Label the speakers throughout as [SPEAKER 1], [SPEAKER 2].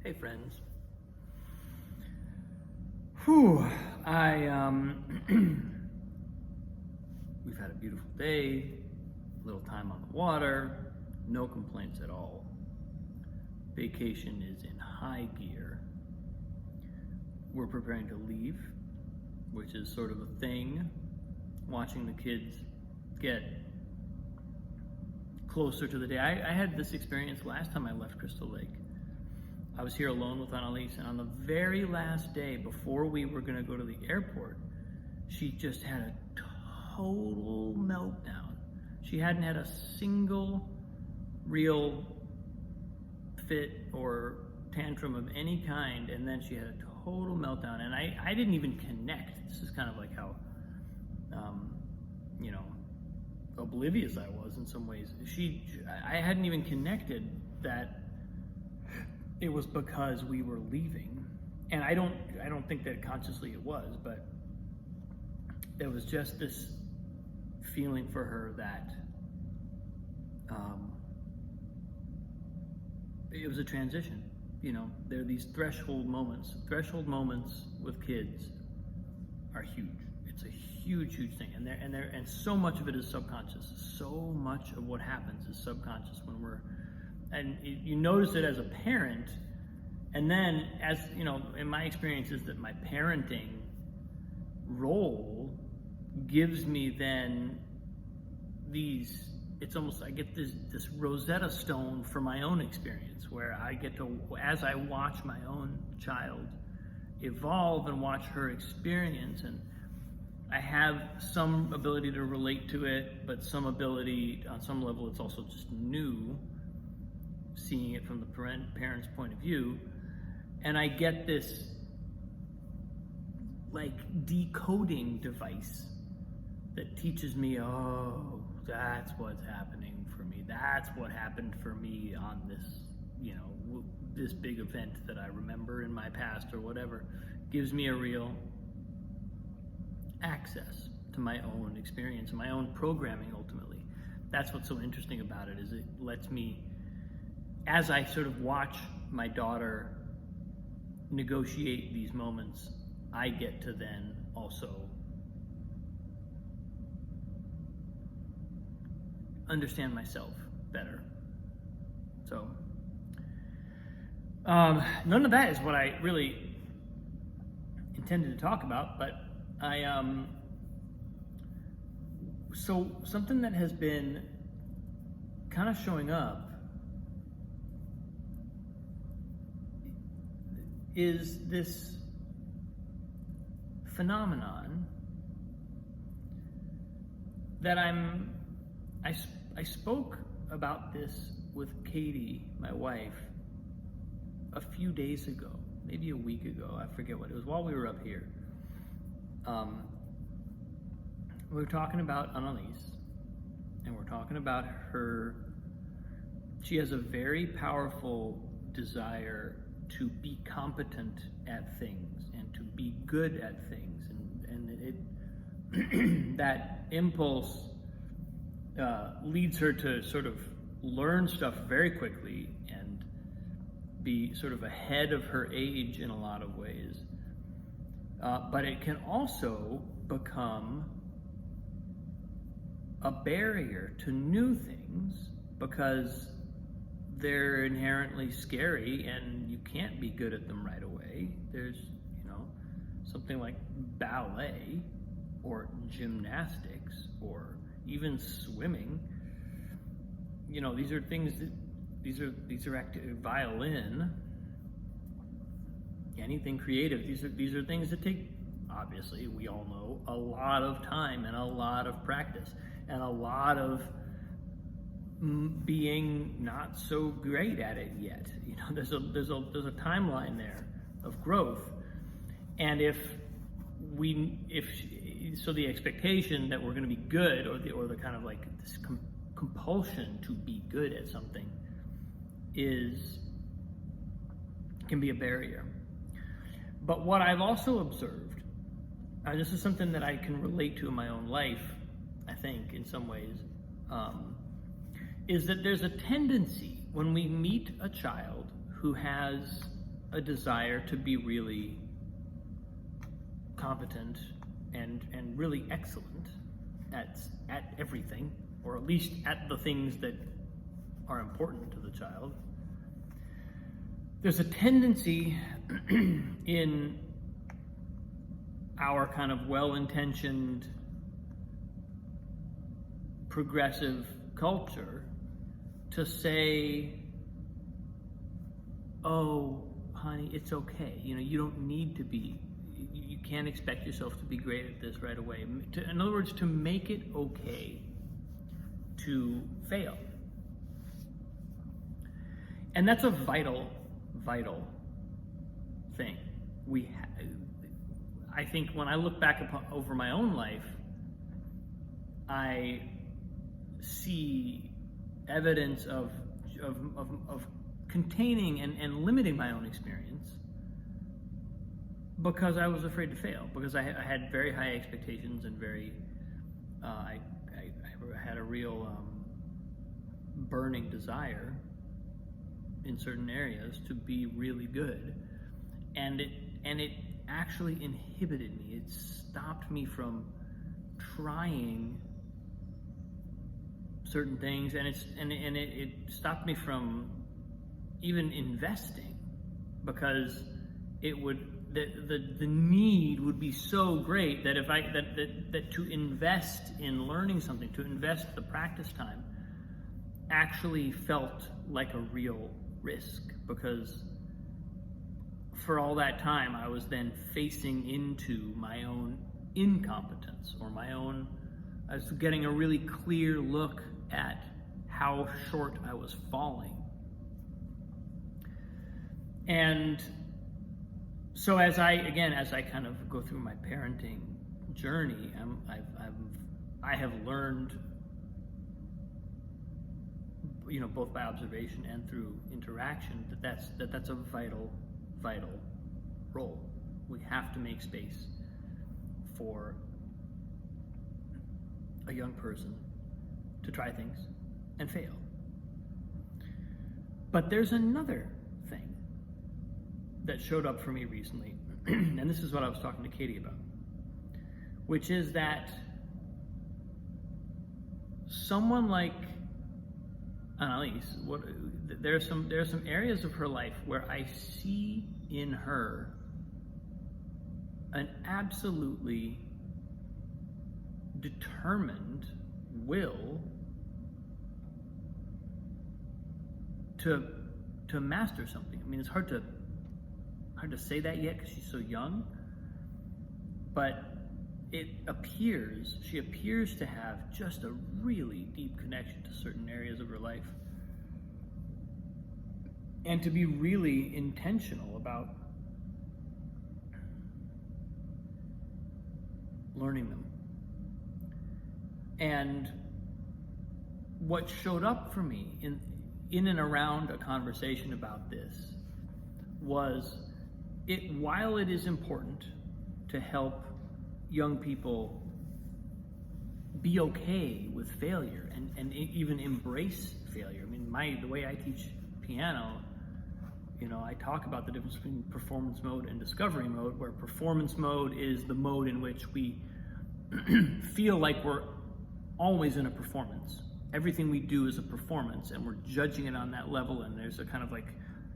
[SPEAKER 1] Hey friends. Whew, we've had a beautiful day, little time on the water, no complaints at all. Vacation is in high gear. We're preparing to leave, which is sort of a thing. Watching the kids get closer to the day. I had this experience last time I left Crystal Lake. I was here alone with Annalise, and on the very last day before we were going to go to the airport, she just had a total meltdown. She hadn't had a single real fit or tantrum of any kind, and then she had a total meltdown, and I didn't even connect. This is kind of like how oblivious I was in some ways. I hadn't even connected that it was because we were leaving, and I don't think that consciously it was, but there was just this feeling for her that it was a transition. There are these threshold moments. Threshold moments with kids are huge. It's a huge thing, and so much of it is subconscious. So much of what happens is subconscious when we're. And you notice it as a parent, and then as in my experience is that my parenting role gives me then these. It's almost I get this Rosetta Stone for my own experience, where I get to, as I watch my own child evolve and watch her experience, and I have some ability to relate to it, but some ability on some level it's also just new. Seeing it from the parent's point of view, and I get this like decoding device that teaches me, oh, that's what's happening for me. That's what happened for me on this, this big event that I remember in my past or whatever. Gives me a real access to my own experience and my own programming ultimately. That's what's so interesting about it, is it lets me, as I sort of watch my daughter negotiate these moments, I get to then also understand myself better. So, none of that is what I really intended to talk about, but so something that has been kind of showing up is this phenomenon that I spoke about this with Katie, my wife, a few days ago, maybe a week ago, I forget what it was, while we were up here. We were talking about Annalise, and we're talking about her. She has a very powerful desire to be competent at things and to be good at things, and it that impulse leads her to sort of learn stuff very quickly and be sort of ahead of her age in a lot of ways, but it can also become a barrier to new things because they're inherently scary and you can't be good at them right away. There's, something like ballet or gymnastics or even swimming. These are things that, these are violin, anything creative. These are things that take, obviously, we all know, a lot of time and a lot of practice and a lot of being not so great at it yet. There's a timeline there of growth, and so the expectation that we're going to be good, or the kind of like this compulsion to be good at something can be a barrier. But what I've also observed, and this is something that I can relate to in my own life, I think, in some ways, is that there's a tendency when we meet a child who has a desire to be really competent and really excellent at everything, or at least at the things that are important to the child. There's a tendency in our kind of well-intentioned, progressive culture to say, oh, honey, it's okay. You don't need to be, you can't expect yourself to be great at this right away. In other words, to make it okay to fail. And that's a vital thing. I think when I look back over my own life, I see evidence of containing and limiting my own experience because I was afraid to fail, because I had very high expectations and I had a real burning desire in certain areas to be really good, and it actually inhibited me. It stopped me from trying certain things, and it stopped me from even investing, because the need would be so great that that to invest in learning something, to invest the practice time, actually felt like a real risk, because for all that time I was then facing into my own incompetence, or I was getting a really clear look at how short I was falling. And so as I kind of go through my parenting journey, I have learned, both by observation and through interaction, that's a vital role. We have to make space for a young person to try things and fail. But there's another thing that showed up for me recently, and this is what I was talking to Katie about, which is that someone like Annalise, there are some areas of her life where I see in her an absolutely determined will to master something. I mean, it's hard to say that yet because she's so young, but she appears to have just a really deep connection to certain areas of her life, and to be really intentional about learning them. And what showed up for me in and around a conversation about this was, while it is important to help young people be okay with failure and even embrace failure. I mean, the way I teach piano, I talk about the difference between performance mode and discovery mode, where performance mode is the mode in which we feel like we're always in a performance. Everything we do is a performance, and we're judging it on that level, and there's a kind of like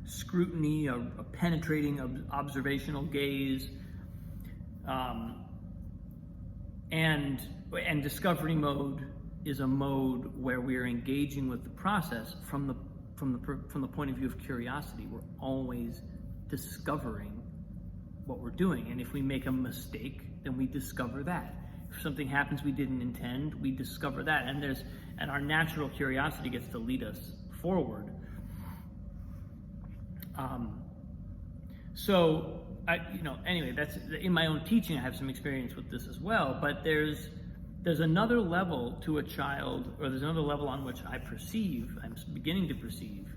[SPEAKER 1] scrutiny, a penetrating observational gaze, and discovery mode is a mode where we are engaging with the process from the point of view of curiosity. We're always discovering what we're doing, and if we make a mistake, then we discover that. If something happens we didn't intend, we discover that, and our natural curiosity gets to lead us forward. Anyway, that's in my own teaching. I have some experience with this as well, but there's another level to a child, or there's another level on which I'm beginning to perceive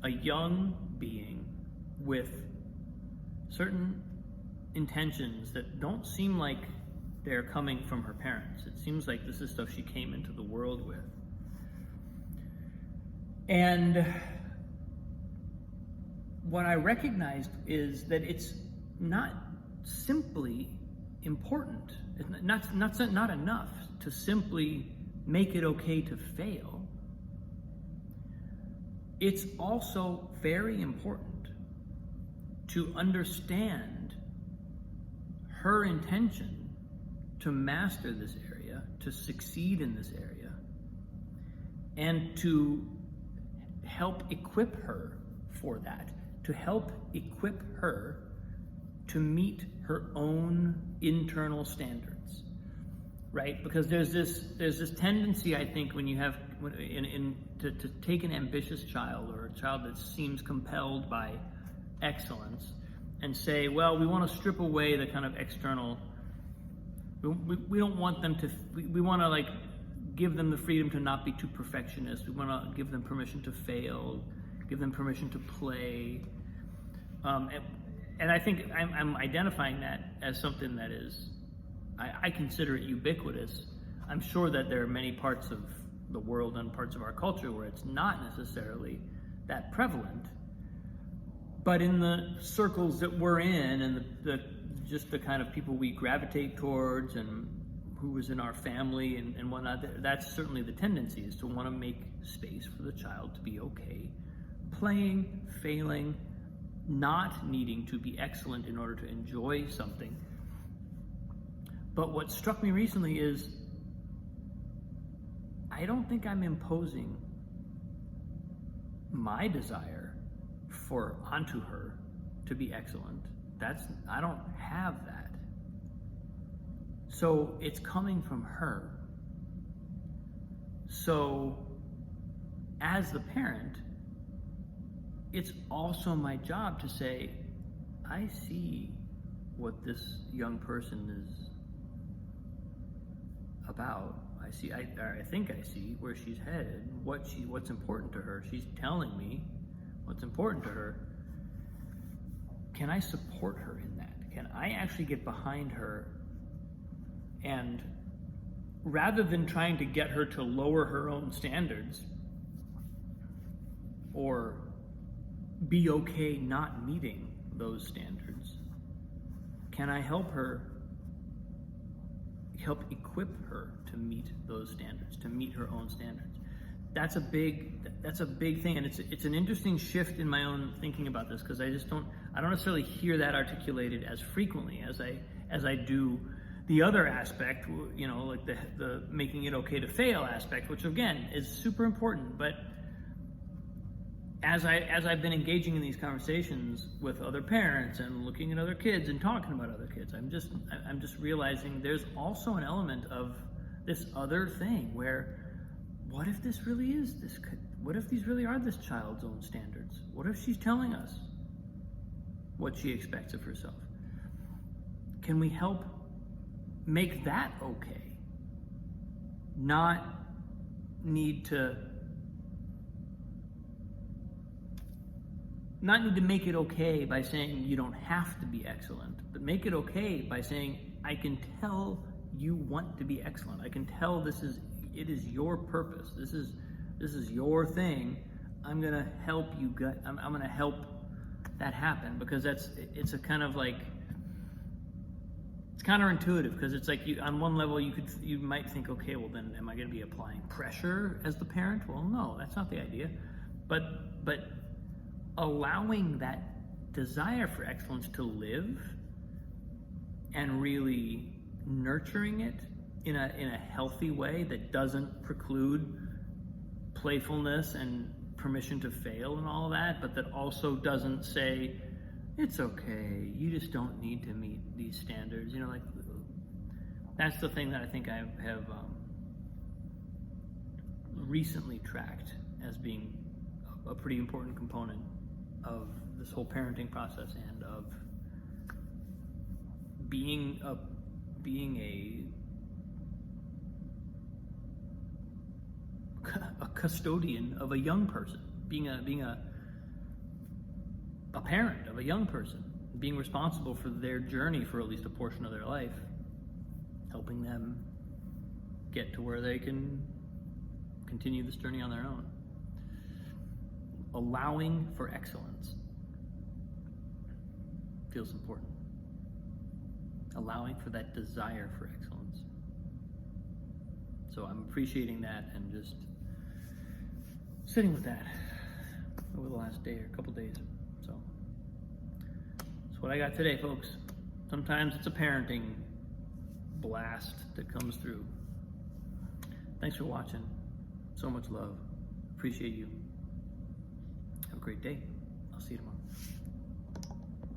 [SPEAKER 1] a young being with certain intentions that don't seem like they're coming from her parents. It seems like this is stuff she came into the world with. And what I recognized is that it's not simply important. It's not enough to simply make it okay to fail. It's also very important to understand her intention to master this area, to succeed in this area, and to help equip her for that, to help equip her to meet her own internal standards, right? Because there's this tendency, I think, when you have to take an ambitious child or a child that seems compelled by excellence and say, well, we want to strip away the kind of external. We don't want them to. We want to like give them the freedom to not be too perfectionist. We want to give them permission to fail, give them permission to play. And I think I'm identifying that as something that is, I consider it ubiquitous. I'm sure that there are many parts of the world and parts of our culture where it's not necessarily that prevalent. But in the circles that we're in and just the kind of people we gravitate towards and who was in our family and whatnot, that's certainly the tendency, is to want to make space for the child to be okay playing, failing, not needing to be excellent in order to enjoy something. But what struck me recently is I don't think I'm imposing my desire onto her to be excellent. I don't have that. So it's coming from her. So as the parent, it's also my job to say, I see what this young person is about. I think I see where she's headed, what's important to her. She's telling me what's important to her. Can I support her in that? Can I actually get behind her, and rather than trying to get her to lower her own standards or be okay not meeting those standards, can I help equip her to meet those standards, to meet her own standards? That's a big thing, and it's an interesting shift in my own thinking about this, because I don't necessarily hear that articulated as frequently as I do the other aspect, like the making it okay to fail aspect, which again is super important. But as I've been engaging in these conversations with other parents and looking at other kids and talking about other kids, I'm just realizing there's also an element of this other thing where, what if this really is this? What if these really are this child's own standards? What if she's telling us what she expects of herself? Can we help make that okay? Not need to make it okay by saying you don't have to be excellent, but make it okay by saying, I can tell you want to be excellent. I can tell it is your purpose. This is your thing. I'm gonna help you I'm gonna help that happen, because it's a kind of like, it's counterintuitive, because it's like on one level you might think, okay, well then am I gonna be applying pressure as the parent? Well, no, that's not the idea. But allowing that desire for excellence to live and really nurturing it in a healthy way that doesn't preclude playfulness and permission to fail and all of that, but that also doesn't say it's okay, you just don't need to meet these standards. Like, that's the thing that I think I have recently tracked as being a pretty important component of this whole parenting process, and of being a custodian of a young person, being a parent of a young person, being responsible for their journey for at least a portion of their life, helping them get to where they can continue this journey on their own. Allowing for excellence feels important. Allowing for that desire for excellence. So I'm appreciating that and just sitting with that over the last day or couple days. So that's what I got today, folks. Sometimes it's a parenting blast that comes through. Thanks for watching. So much love. Appreciate you. Have a great day. I'll see you tomorrow.